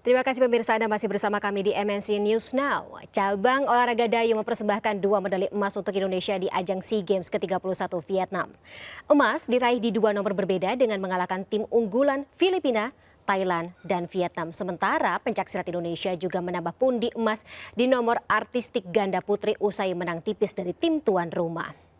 Terima kasih pemirsa, Anda masih bersama kami di MNC News Now. Cabang olahraga dayung mempersembahkan 2 medali emas untuk Indonesia di ajang SEA Games ke-31 Vietnam. Emas diraih di 2 nomor berbeda dengan mengalahkan tim unggulan Filipina, Thailand, dan Vietnam. Sementara pencaksilat Indonesia juga menambah pundi emas di nomor artistik ganda putri usai menang tipis dari tim tuan rumah.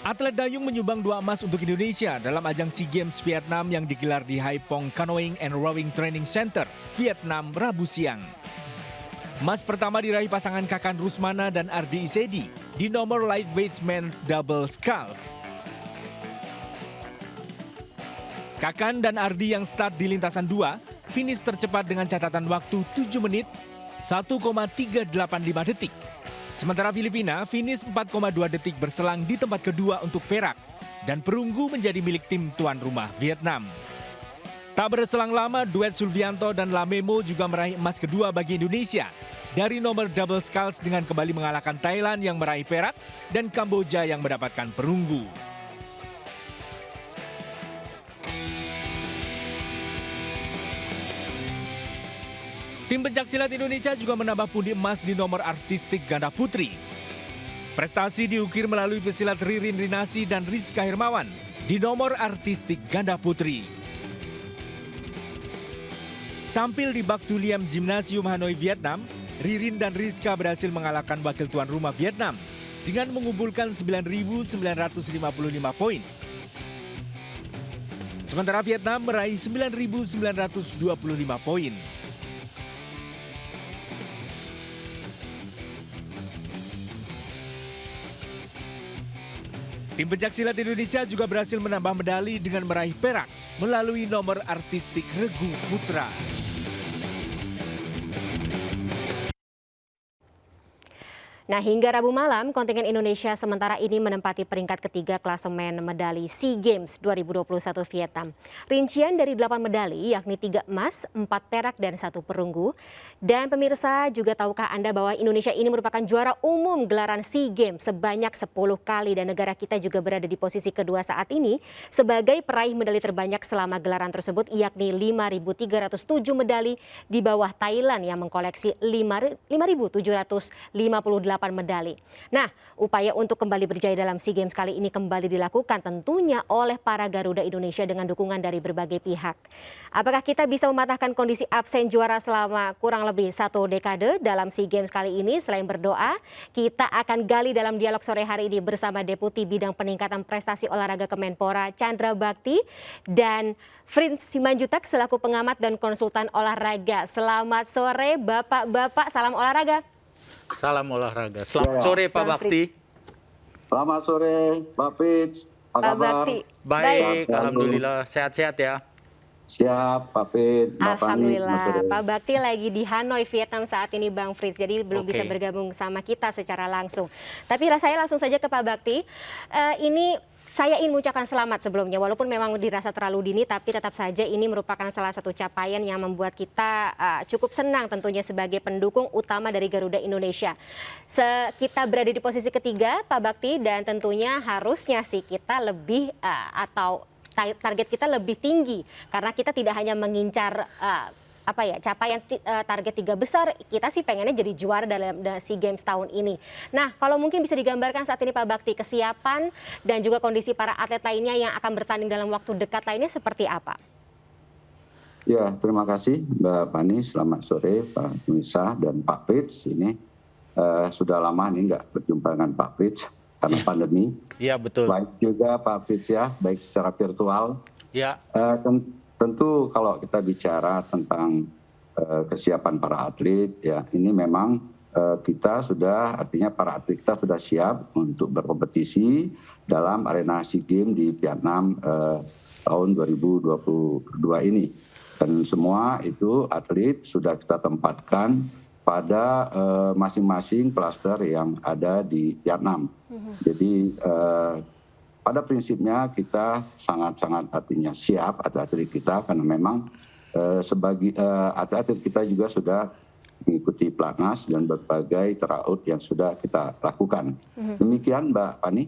Atlet dayung menyumbang 2 emas untuk Indonesia dalam ajang SEA Games Vietnam yang digelar di Hai Phong Canoeing and Rowing Training Center, Vietnam, Rabu siang. Emas pertama diraih pasangan Kakan Rusmana dan Ardi Isedi di nomor lightweight men's double sculls. Kakan dan Ardi yang start di lintasan 2, finish tercepat dengan catatan waktu 7 menit 1,385 detik. Sementara Filipina finish 4,2 detik berselang di tempat kedua untuk perak dan perunggu menjadi milik tim tuan rumah Vietnam. Tak berselang lama, duet Sulvianto dan Lamemo juga meraih emas kedua bagi Indonesia dari nomor double sculls dengan kembali mengalahkan Thailand yang meraih perak dan Kamboja yang mendapatkan perunggu. Tim pencaksilat Indonesia juga menambah pundi emas di nomor artistik ganda putri. Prestasi diukir melalui pesilat Ririn Rinasi dan Rizka Hermawan di nomor artistik ganda putri. Tampil di Bak Tuliam Gymnasium Hanoi, Vietnam, Ririn dan Rizka berhasil mengalahkan wakil tuan rumah Vietnam dengan mengumpulkan 9.955 poin. Sementara Vietnam meraih 9.925 poin. Tim pencaksilat Indonesia juga berhasil menambah medali dengan meraih perak melalui nomor artistik regu putra. Nah, hingga Rabu malam, kontingen Indonesia sementara ini menempati peringkat ketiga klasemen medali SEA Games 2021 Vietnam. Rincian dari 8 medali, yakni 3 emas, 4 perak, dan 1 perunggu. Dan pemirsa, juga tahukah Anda bahwa Indonesia ini merupakan juara umum gelaran SEA Games sebanyak 10 kali. Dan negara kita juga berada di posisi kedua saat ini sebagai peraih medali terbanyak selama gelaran tersebut, yakni 5.307 medali di bawah Thailand yang mengkoleksi 5.758 medali. Nah, upaya untuk kembali berjaya dalam SEA Games kali ini kembali dilakukan tentunya oleh para Garuda Indonesia dengan dukungan dari berbagai pihak. Apakah kita bisa mematahkan kondisi absen juara selama kurang lebih 1 dekade dalam SEA Games kali ini? Selain berdoa, kita akan gali dalam dialog sore hari ini bersama Deputi Bidang Peningkatan Prestasi Olahraga Kemenpora Chandra Bakti dan Frins Simanjutak selaku pengamat dan konsultan olahraga. Selamat sore Bapak-bapak, salam olahraga. Salam olahraga. Selamat sore Pak Bakti. Selamat sore Pak Fitz. Apa kabar? Baik, alhamdulillah sehat-sehat ya. Siap Pak Fitz. Alhamdulillah. Pak Bakti lagi di Hanoi, Vietnam saat ini Bang Fritz. Jadi belum bisa bergabung sama kita secara langsung. Tapi saya langsung saja ke Pak Bakti. Saya ingin mengucapkan selamat sebelumnya, walaupun memang dirasa terlalu dini, tapi tetap saja ini merupakan salah satu capaian yang membuat kita cukup senang tentunya sebagai pendukung utama dari Garuda Indonesia. Kita berada di posisi ketiga, Pak Bakti, dan tentunya harusnya sih kita lebih atau target kita lebih tinggi, karena kita tidak hanya mengincar capaian target 3 besar, kita sih pengennya jadi juara dalam SEA Games tahun ini. Nah, kalau mungkin bisa digambarkan saat ini Pak Bakti, kesiapan dan juga kondisi para atlet lainnya yang akan bertanding dalam waktu dekat lainnya seperti apa? Ya, terima kasih Mbak Fani. Selamat sore Pak Nisa dan Pak Fitz. Ini sudah lama nih nggak berjumpa dengan Pak Fitz karena pandemi. Iya, betul. Baik juga Pak Fitz ya, baik secara virtual. Ya. Tentu kalau kita bicara tentang kesiapan para atlet, ya ini memang kita sudah, artinya para atlet kita sudah siap untuk berkompetisi dalam arena SEA Games di Vietnam tahun 2022 ini. Dan semua itu atlet sudah kita tempatkan pada masing-masing klaster yang ada di Vietnam. Jadi pada prinsipnya kita sangat-sangat artinya siap atlet-atlet kita, karena memang sebagai atlet-atlet kita juga sudah mengikuti Platnas dan berbagai tryout yang sudah kita lakukan. Demikian Mbak Fani.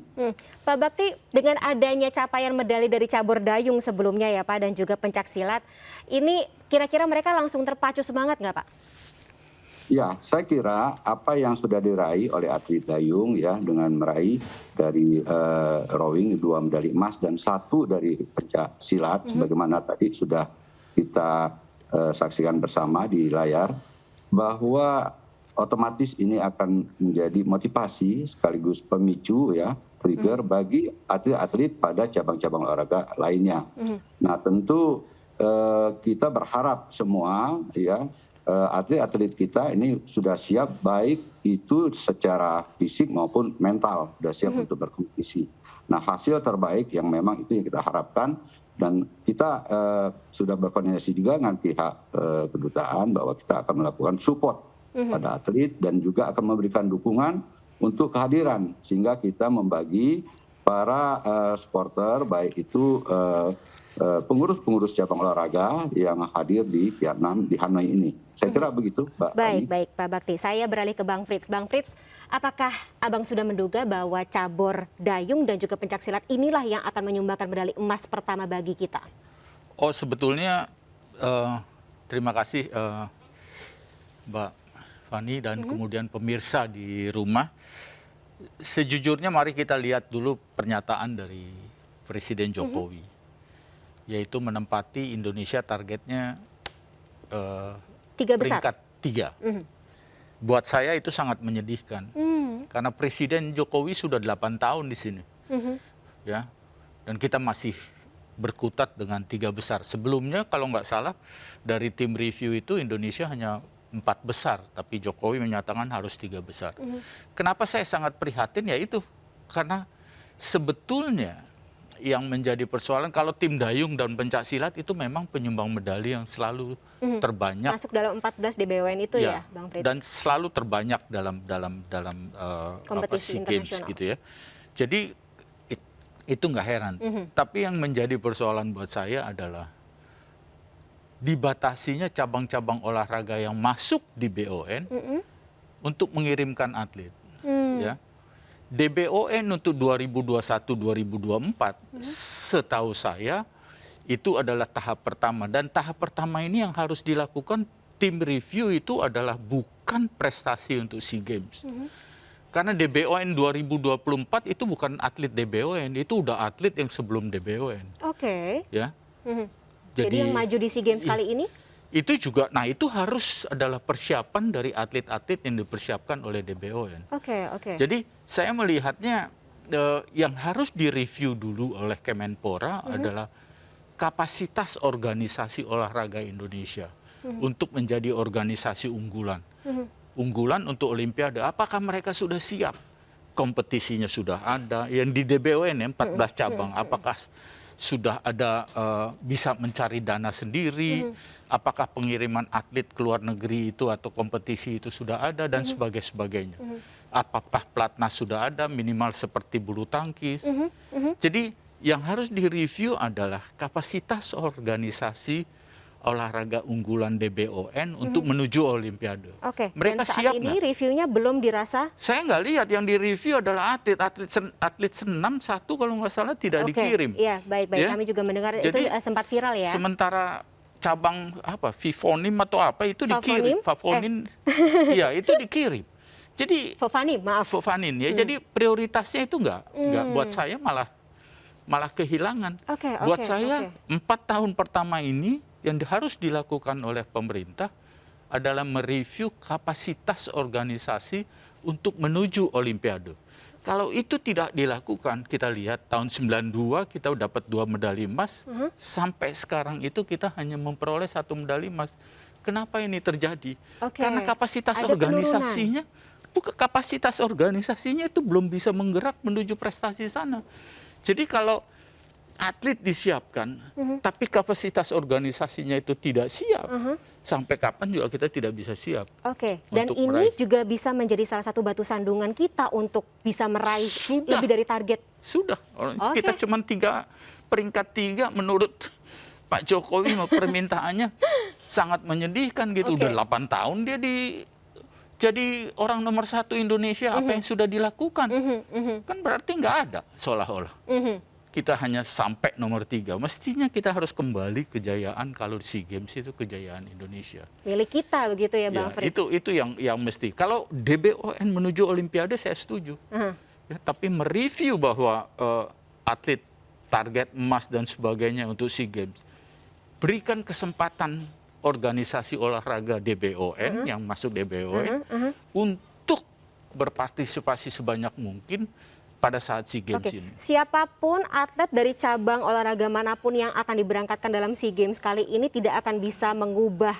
Pak Bakti, dengan adanya capaian medali dari cabur dayung sebelumnya ya Pak dan juga pencaksilat, ini kira-kira mereka langsung terpacu semangat nggak Pak? Ya, saya kira apa yang sudah diraih oleh atlet dayung ya dengan meraih dari rowing 2 medali emas dan 1 dari pencak silat sebagaimana tadi sudah kita saksikan bersama di layar, bahwa otomatis ini akan menjadi motivasi sekaligus pemicu ya, trigger bagi atlet-atlet pada cabang-cabang olahraga lainnya. Nah, tentu kita berharap semua ya atlet-atlet kita ini sudah siap baik itu secara fisik maupun mental sudah siap untuk berkompetisi. Nah, hasil terbaik yang memang itu yang kita harapkan dan kita sudah berkoordinasi juga dengan pihak kedutaan bahwa kita akan melakukan support pada atlet dan juga akan memberikan dukungan untuk kehadiran sehingga kita membagi para supporter baik itu pengurus-pengurus cabang olahraga yang hadir di Vietnam di Hanoi ini. Saya kira begitu, Mbak. Baik Pak Bakti. Saya beralih ke Bang Frits. Bang Frits, apakah Abang sudah menduga bahwa cabur dayung dan juga pencaksilat inilah yang akan menyumbangkan medali emas pertama bagi kita? Oh, sebetulnya terima kasih Mbak Fani dan kemudian pemirsa di rumah. Sejujurnya mari kita lihat dulu pernyataan dari Presiden Jokowi, yaitu menempati Indonesia targetnya 3 besar. peringkat 3. Buat saya itu sangat menyedihkan, karena Presiden Jokowi sudah 8 tahun di sini, ya, dan kita masih berkutat dengan 3 besar. Sebelumnya kalau nggak salah dari tim review itu Indonesia hanya 4 besar, tapi Jokowi menyatakan harus 3 besar. Kenapa saya sangat prihatin? Ya itu karena sebetulnya yang menjadi persoalan kalau tim dayung dan pencaksilat itu memang penyumbang medali yang selalu terbanyak. Masuk dalam 14 DBWN itu ya, Bang Frits? Dan selalu terbanyak dalam kompetisi SEA Games internasional gitu ya. Jadi itu nggak heran. Tapi yang menjadi persoalan buat saya adalah dibatasinya cabang-cabang olahraga yang masuk di BON untuk mengirimkan atlet. Ya. DBON untuk 2021-2024 setahu saya itu adalah tahap pertama. Dan tahap pertama ini yang harus dilakukan tim review itu adalah bukan prestasi untuk SEA Games. Karena DBON 2024 itu bukan atlet DBON, itu udah atlet yang sebelum DBON. Oke. Ya. Jadi yang maju di SEA Games kali ini? Itu juga, nah itu harus adalah persiapan dari atlet-atlet yang dipersiapkan oleh DBON. Oke. Jadi saya melihatnya yang harus direview dulu oleh Kemenpora adalah kapasitas organisasi olahraga Indonesia untuk menjadi organisasi unggulan. Unggulan untuk Olimpiade, apakah mereka sudah siap? Kompetisinya sudah ada, yang di DBON ya, 14 cabang, apakah sudah ada bisa mencari dana sendiri, apakah pengiriman atlet ke luar negeri itu atau kompetisi itu sudah ada dan sebagainya. Apakah Platnas sudah ada minimal seperti bulu tangkis. Jadi yang harus direview adalah kapasitas organisasi olahraga unggulan DBON untuk menuju Olimpiade. Oke. Mereka dan saat siap ini nggak? reviewnya belum dirasa? Saya nggak lihat, yang direview adalah atlet senam satu kalau nggak salah tidak dikirim. Iya, baik. Ya? Kami juga mendengar Jadi, itu sempat viral ya. Sementara cabang apa Vivonim atau apa itu dikirim, Favonim? Iya itu dikirim. Jadi Fofani, maaf. Fovanin ya. Jadi prioritasnya itu nggak buat saya malah kehilangan. Buat saya 4 tahun pertama ini yang harus dilakukan oleh pemerintah adalah mereview kapasitas organisasi untuk menuju Olimpiade. Kalau itu tidak dilakukan, kita lihat tahun 92 kita dapat 2 medali emas, sampai sekarang itu kita hanya memperoleh 1 medali emas. Kenapa ini terjadi? Karena kapasitas organisasinya, kapasitas organisasinya itu belum bisa menggerak menuju prestasi sana. Jadi kalau atlet disiapkan, tapi kapasitas organisasinya itu tidak siap, sampai kapan juga kita tidak bisa siap. Dan ini juga bisa menjadi salah satu batu sandungan kita untuk bisa meraih lebih dari target. Sudah, kita cuma peringkat 3 menurut Pak Jokowi permintaannya sangat menyedihkan gitu. Oke. Udah 8 tahun dia jadi orang nomor 1 Indonesia. Apa yang sudah dilakukan? Kan berarti nggak ada seolah-olah. Kita hanya sampai nomor 3. Mestinya kita harus kembali kejayaan kalau di SEA Games itu kejayaan Indonesia. Milik kita begitu ya Bang Frits. Itu yang mesti. Kalau DBON menuju Olimpiade saya setuju. Ya, tapi mereview bahwa atlet target emas dan sebagainya untuk SEA Games, berikan kesempatan organisasi olahraga DBON yang masuk DBON untuk berpartisipasi sebanyak mungkin pada saat SEA Games Oke, ini. siapapun atlet dari cabang olahraga manapun yang akan diberangkatkan dalam SEA Games kali ini tidak akan bisa mengubah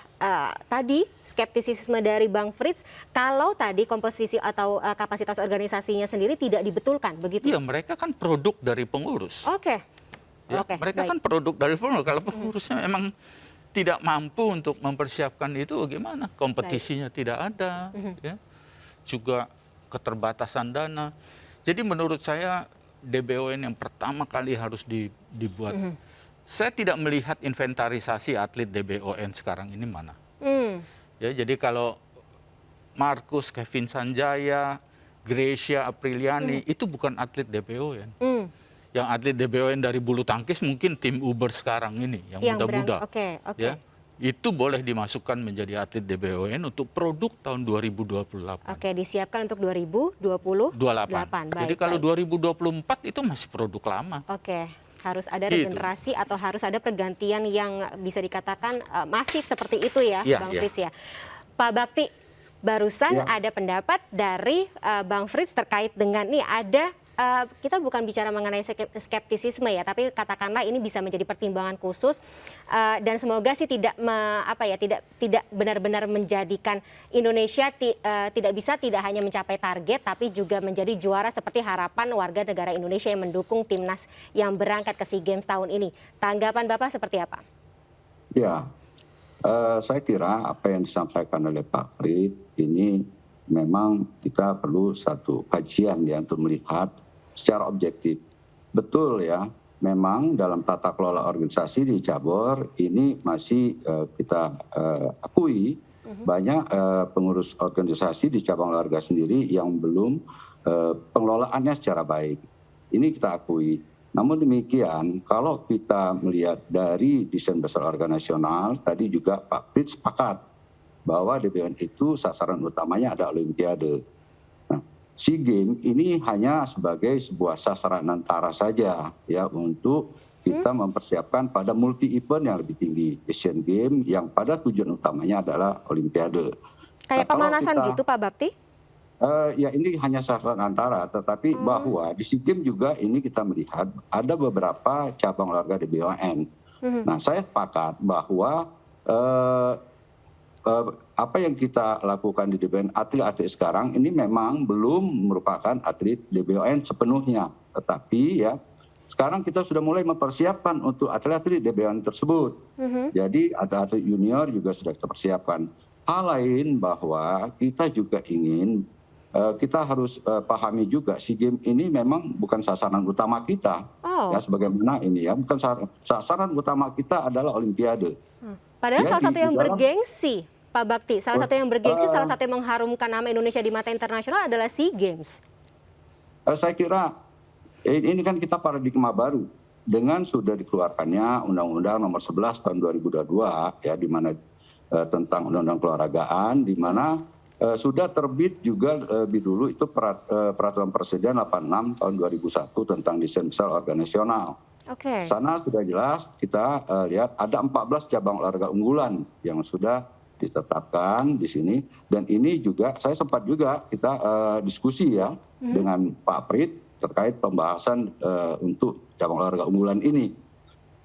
tadi skeptisisme dari Bang Frits kalau tadi komposisi atau kapasitas organisasinya sendiri tidak dibetulkan, begitu? Iya, mereka kan produk dari pengurus. Oke. Ya, Oke, mereka baik. kan produk dari pengurus. Kalau pengurusnya memang tidak mampu untuk mempersiapkan itu, gimana? Kompetisinya tidak ada, ya. Juga keterbatasan dana. Jadi menurut saya DBON yang pertama kali harus dibuat. Saya tidak melihat inventarisasi atlet DBON sekarang ini mana. Ya, jadi kalau Markus, Kevin Sanjaya, Gracia Apriliani itu bukan atlet DBON. Yang atlet DBON dari bulu tangkis mungkin tim Uber sekarang ini yang muda-muda. Oke. Ya, itu boleh dimasukkan menjadi atlet DBON untuk produk tahun 2028. Oke, disiapkan untuk 2028. Jadi kalau 2024 itu masih produk lama. Oke, harus ada Gitu. regenerasi atau harus ada pergantian yang bisa dikatakan masif seperti itu ya, Iya, Bang iya. Frits ya. Pak Bakti, barusan ada pendapat dari Bang Frits terkait dengan nih ada kita bukan bicara mengenai skeptisisme ya, tapi katakanlah ini bisa menjadi pertimbangan khusus dan semoga sih tidak tidak benar-benar menjadikan Indonesia tidak hanya mencapai target tapi juga menjadi juara seperti harapan warga negara Indonesia yang mendukung timnas yang berangkat ke SEA Games tahun ini. Tanggapan Bapak seperti apa? Ya, saya kira apa yang disampaikan oleh Pak Frits ini memang kita perlu satu kajian ya untuk melihat secara objektif. Betul ya, memang dalam tata kelola organisasi di cabur ini masih kita akui banyak pengurus organisasi di cabang olahraga sendiri yang belum pengelolaannya secara baik. Ini kita akui. Namun demikian, kalau kita melihat dari desain besar olahraga nasional, tadi juga Pak Frits sepakat bahwa DBON itu sasaran utamanya ada Olimpiade. Nah, SEA Games ini hanya sebagai sebuah sasaran antara saja ya untuk kita mempersiapkan pada multi event yang lebih tinggi, Asian Games yang pada tujuan utamanya adalah Olimpiade. Kayak pemanasan gitu Pak Bakti? Ya ini hanya sasaran antara, tetapi bahwa di SEA Games juga ini kita melihat ada beberapa cabang olahraga DBON. Nah, saya sepakat bahwa apa yang kita lakukan di DBON atlet-atlet sekarang ini memang belum merupakan atlet DBON sepenuhnya, tetapi ya sekarang kita sudah mulai mempersiapkan untuk atlet-atlet DBON tersebut. Jadi atlet junior juga sudah kita persiapkan. Hal lain bahwa kita juga ingin kita harus pahami juga SEA Games ini memang bukan sasaran utama kita. Ya sebagaimana ini ya, bukan sasaran utama kita adalah Olimpiade. Padahal Ya, salah satu yang dalam- bergengsi, Pak Bakti, salah satu yang bergengsi, salah satu yang mengharumkan nama Indonesia di mata internasional adalah SEA Games. Saya kira ini kan kita paradigma baru dengan sudah dikeluarkannya Undang-Undang Nomor 11 Tahun 2022 ya, di mana tentang Undang-Undang Keolahragaan, di mana sudah terbit juga lebih dulu itu Peraturan Presiden 86 Tahun 2001 tentang desain besar olahraga nasional. Oke. Sana sudah jelas kita lihat ada 14 cabang olahraga unggulan yang sudah ditetapkan di sini, dan ini juga saya sempat juga kita diskusi ya dengan Pak Frits terkait pembahasan untuk cabang olahraga unggulan ini.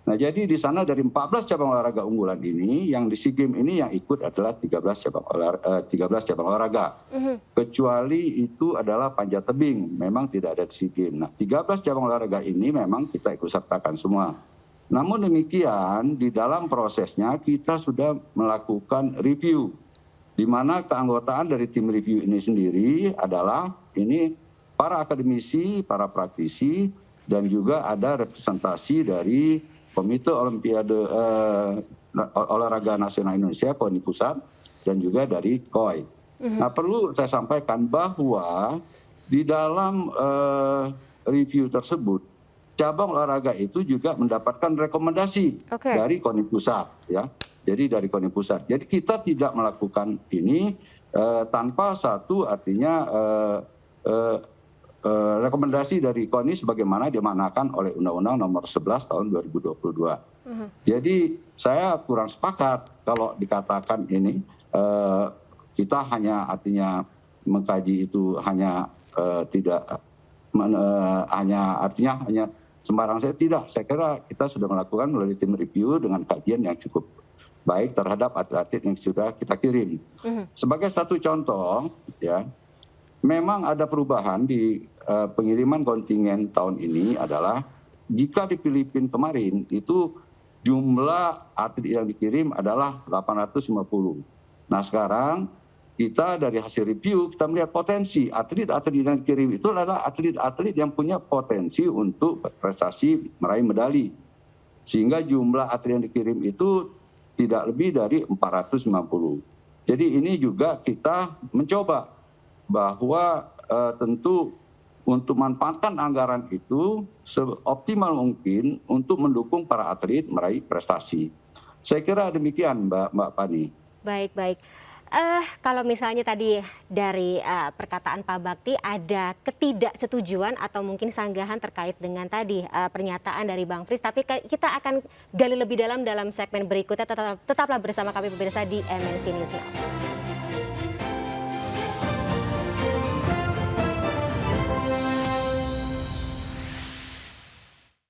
Nah, jadi di sana dari 14 cabang olahraga unggulan ini yang di SEA Games ini yang ikut adalah 13 cabang olahraga. Kecuali itu adalah panjat tebing, memang tidak ada di SEA Games. Nah, 13 cabang olahraga ini memang kita ikut sertakan semua. Namun demikian di dalam prosesnya kita sudah melakukan review, di mana keanggotaan dari tim review ini sendiri adalah ini para akademisi, para praktisi, dan juga ada representasi dari Komite Olimpiade Olahraga Nasional Indonesia, KONI Pusat, dan juga dari KOI. Nah, perlu saya sampaikan bahwa di dalam review tersebut, cabang olahraga itu juga mendapatkan rekomendasi dari KONI Pusat, ya. Jadi dari KONI Pusat. Jadi kita tidak melakukan ini tanpa satu artinya rekomendasi dari KONI sebagaimana dimanakan oleh Undang-Undang Nomor 11 Tahun 2022. Jadi saya kurang sepakat kalau dikatakan ini kita hanya artinya mengkaji itu hanya hanya sembarang. Saya tidak. Saya kira kita sudah melakukan melalui tim review dengan kajian yang cukup baik terhadap atlet-atlet yang sudah kita kirim. Sebagai satu contoh, ya, memang ada perubahan di pengiriman kontingen tahun ini adalah jika di Filipina kemarin itu jumlah atlet yang dikirim adalah 850. Nah, sekarang kita dari hasil review kita melihat potensi atlet-atlet yang dikirim itu adalah atlet-atlet yang punya potensi untuk prestasi meraih medali. Sehingga jumlah atlet yang dikirim itu tidak lebih dari 490. Jadi ini juga kita mencoba bahwa tentu untuk memanfaatkan anggaran itu seoptimal mungkin untuk mendukung para atlet meraih prestasi. Saya kira demikian, Mbak Fani. Baik. Kalau misalnya tadi dari perkataan Pak Bakti ada ketidaksetujuan atau mungkin sanggahan terkait dengan tadi pernyataan dari Bang Frits, tapi kita akan gali lebih dalam segmen berikutnya. Tetaplah bersama kami pemirsa di MNC News Now.